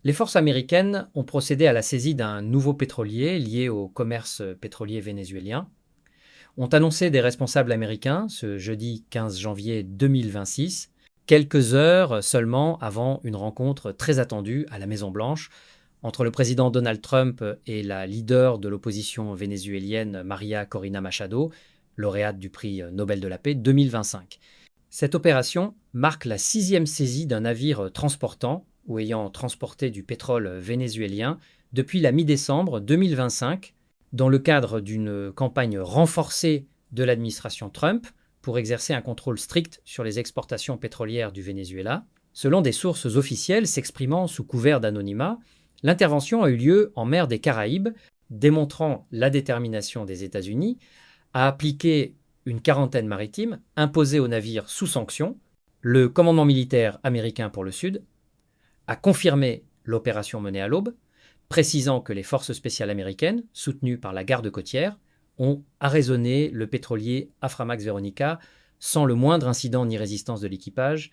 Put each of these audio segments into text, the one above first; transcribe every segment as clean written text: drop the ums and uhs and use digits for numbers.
Les forces américaines ont procédé à la saisie d'un nouveau pétrolier lié au commerce pétrolier vénézuélien, ont annoncé des responsables américains ce jeudi 15 janvier 2026, quelques heures seulement avant une rencontre très attendue à la Maison-Blanche entre le président Donald Trump et la leader de l'opposition vénézuélienne Maria Corina Machado, lauréate du prix Nobel de la paix 2025. Cette opération marque la 6e saisie d'un navire transportant ou ayant transporté du pétrole vénézuélien depuis la mi-décembre 2025, dans le cadre d'une campagne renforcée de l'administration Trump pour exercer un contrôle strict sur les exportations pétrolières du Venezuela. Selon des sources officielles s'exprimant sous couvert d'anonymat, l'intervention a eu lieu en mer des Caraïbes, démontrant la détermination des États-Unis à appliquer une quarantaine maritime imposée aux navires sous sanction. Le commandement militaire américain pour le Sud a confirmé l'opération menée à l'aube, précisant que les forces spéciales américaines, soutenues par la garde côtière, ont arraisonné le pétrolier Aframax Veronica sans le moindre incident ni résistance de l'équipage.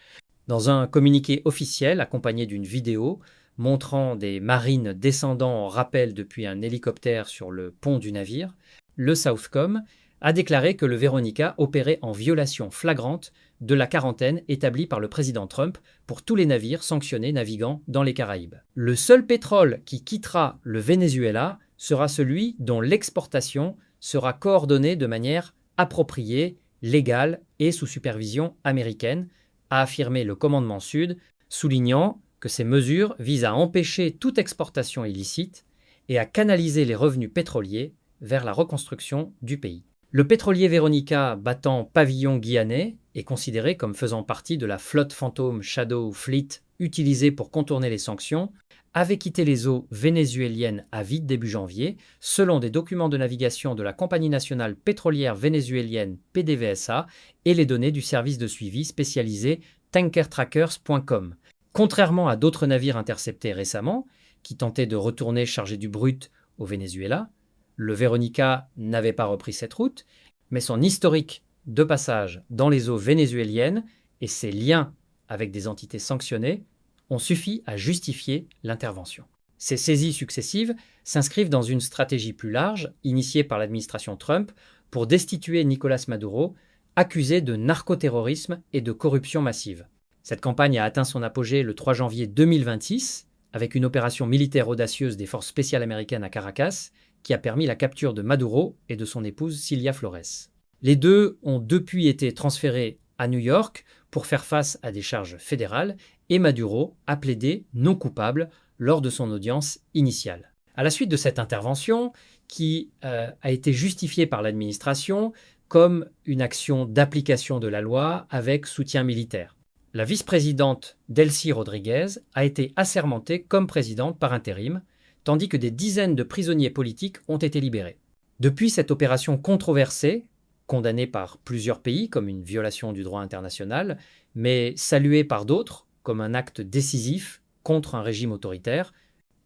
Dans un communiqué officiel accompagné d'une vidéo montrant des marines descendant en rappel depuis un hélicoptère sur le pont du navire, le Southcom a déclaré que le Veronica opérait en violation flagrante de la quarantaine établie par le président Trump pour tous les navires sanctionnés naviguant dans les Caraïbes. Le seul pétrole qui quittera le Venezuela sera celui dont l'exportation sera coordonnée de manière appropriée, légale et sous supervision américaine, a affirmé le commandement Sud, soulignant que ces mesures visent à empêcher toute exportation illicite et à canaliser les revenus pétroliers vers la reconstruction du pays. Le pétrolier Veronica battant pavillon guyanais est considéré comme faisant partie de la flotte fantôme Shadow Fleet utilisée pour contourner les sanctions, avait quitté les eaux vénézuéliennes à vide début janvier, selon des documents de navigation de la Compagnie nationale pétrolière vénézuélienne PDVSA et les données du service de suivi spécialisé tankertrackers.com. Contrairement à d'autres navires interceptés récemment, qui tentaient de retourner chargés du brut au Venezuela, le Veronica n'avait pas repris cette route, mais son historique de passage dans les eaux vénézuéliennes et ses liens avec des entités sanctionnées ont suffi à justifier l'intervention. Ces saisies successives s'inscrivent dans une stratégie plus large, initiée par l'administration Trump, pour destituer Nicolás Maduro, accusé de narcoterrorisme et de corruption massive. Cette campagne a atteint son apogée le 3 janvier 2026, avec une opération militaire audacieuse des forces spéciales américaines à Caracas, qui a permis la capture de Maduro et de son épouse Cilia Flores. Les deux ont depuis été transférés à New York pour faire face à des charges fédérales et Maduro a plaidé non coupable lors de son audience initiale. À la suite de cette intervention, qui a été justifiée par l'administration comme une action d'application de la loi avec soutien militaire, la vice-présidente Delcy Rodriguez a été assermentée comme présidente par intérim, tandis que des dizaines de prisonniers politiques ont été libérés. Depuis cette opération controversée, condamnée par plusieurs pays comme une violation du droit international, mais saluée par d'autres comme un acte décisif contre un régime autoritaire,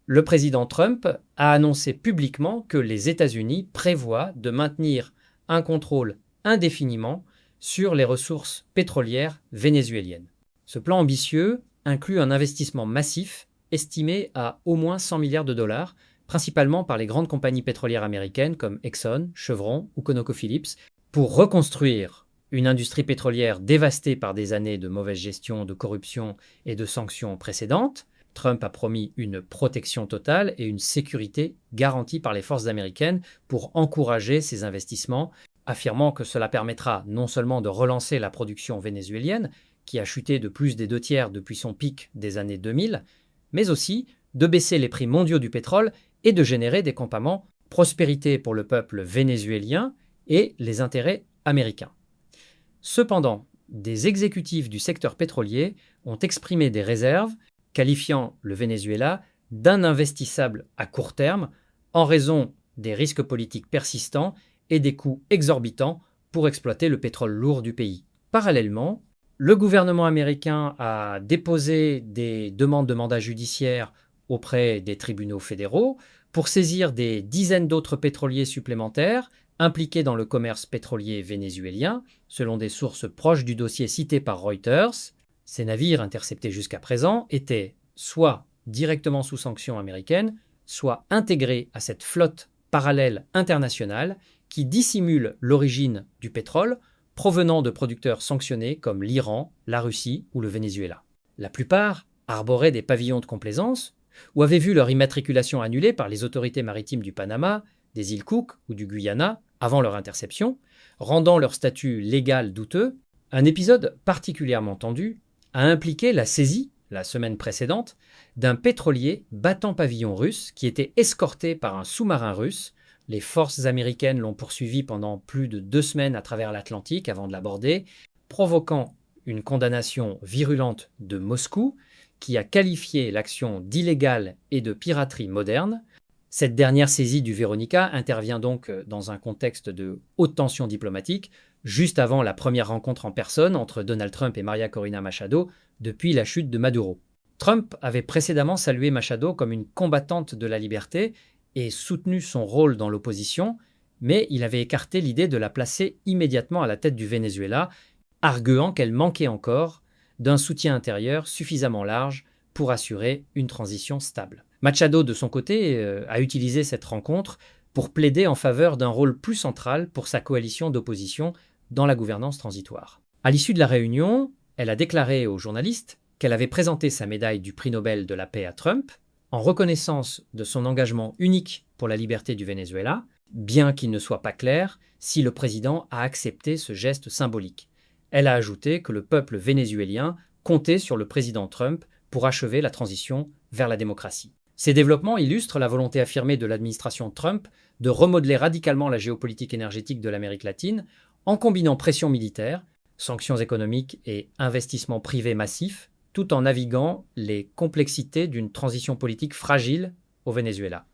le président Trump a annoncé publiquement que les États-Unis prévoient de maintenir un contrôle indéfiniment sur les ressources pétrolières vénézuéliennes. Ce plan ambitieux inclut un investissement massif estimé à au moins 100 milliards de dollars, principalement par les grandes compagnies pétrolières américaines comme Exxon, Chevron ou ConocoPhillips, pour reconstruire une industrie pétrolière dévastée par des années de mauvaise gestion, de corruption et de sanctions précédentes. Trump a promis une protection totale et une sécurité garantie par les forces américaines pour encourager ces investissements, affirmant que cela permettra non seulement de relancer la production vénézuélienne, qui a chuté de plus des 2/3 depuis son pic des années 2000, mais aussi de baisser les prix mondiaux du pétrole et de générer des campements prospérité pour le peuple vénézuélien et les intérêts américains. Cependant, des exécutifs du secteur pétrolier ont exprimé des réserves, qualifiant le Venezuela d'ininvestissable à court terme en raison des risques politiques persistants et des coûts exorbitants pour exploiter le pétrole lourd du pays. Parallèlement, le gouvernement américain a déposé des demandes de mandat judiciaire auprès des tribunaux fédéraux pour saisir des dizaines d'autres pétroliers supplémentaires impliqués dans le commerce pétrolier vénézuélien, selon des sources proches du dossier cité par Reuters. Ces navires interceptés jusqu'à présent étaient soit directement sous sanction américaine, soit intégré à cette flotte parallèle internationale qui dissimule l'origine du pétrole provenant de producteurs sanctionnés comme l'Iran, la Russie ou le Venezuela. La plupart arboraient des pavillons de complaisance ou avaient vu leur immatriculation annulée par les autorités maritimes du Panama, des îles Cook ou du Guyana avant leur interception, rendant leur statut légal douteux. Un épisode particulièrement tendu a impliqué la saisie, la semaine précédente, d'un pétrolier battant pavillon russe qui était escorté par un sous-marin russe. Les forces américaines l'ont poursuivi pendant plus de 2 semaines à travers l'Atlantique avant de l'aborder, provoquant une condamnation virulente de Moscou, qui a qualifié l'action d'illégale et de piraterie moderne. Cette dernière saisie du Veronica intervient donc dans un contexte de haute tension diplomatique, juste avant la première rencontre en personne entre Donald Trump et Maria Corina Machado depuis la chute de Maduro. Trump avait précédemment salué Machado comme une combattante de la liberté et soutenu son rôle dans l'opposition, mais il avait écarté l'idée de la placer immédiatement à la tête du Venezuela, arguant qu'elle manquait encore d'un soutien intérieur suffisamment large pour assurer une transition stable. Machado, de son côté, a utilisé cette rencontre pour plaider en faveur d'un rôle plus central pour sa coalition d'opposition dans la gouvernance transitoire. À l'issue de la réunion, elle a déclaré aux journalistes qu'elle avait présenté sa médaille du prix Nobel de la paix à Trump en reconnaissance de son engagement unique pour la liberté du Venezuela, bien qu'il ne soit pas clair si le président a accepté ce geste symbolique. Elle a ajouté que le peuple vénézuélien comptait sur le président Trump pour achever la transition vers la démocratie. Ces développements illustrent la volonté affirmée de l'administration Trump de remodeler radicalement la géopolitique énergétique de l'Amérique latine en combinant pression militaire, sanctions économiques et investissements privés massifs, tout en naviguant les complexités d'une transition politique fragile au Venezuela.